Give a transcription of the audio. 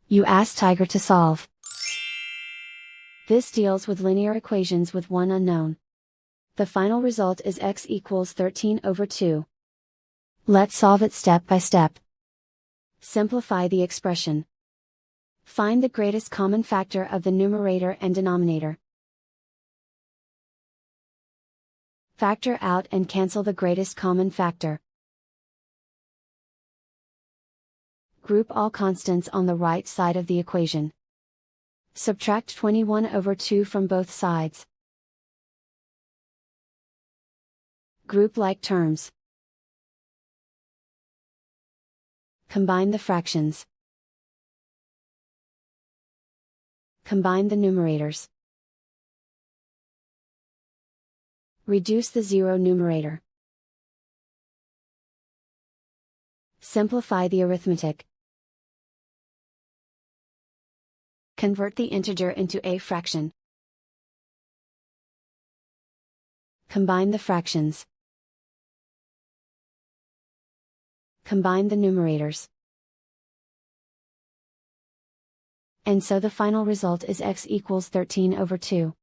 You ask Tiger to solve. This deals with linear equations with one unknown. The final result is x equals 13 over 2. Let's solve it step by step. Simplify the expression. Find the greatest common factor of the numerator and denominator. Factor out and cancel the greatest common factor. Group all constants on the right side of the equation. Subtract 21 over 2 from both sides. Group like terms. Combine the fractions. Combine the numerators. Reduce the zero numerator. Simplify the arithmetic. Convert the integer into a fraction. Combine the fractions. Combine the numerators. And so the final result is x equals 13 over 2.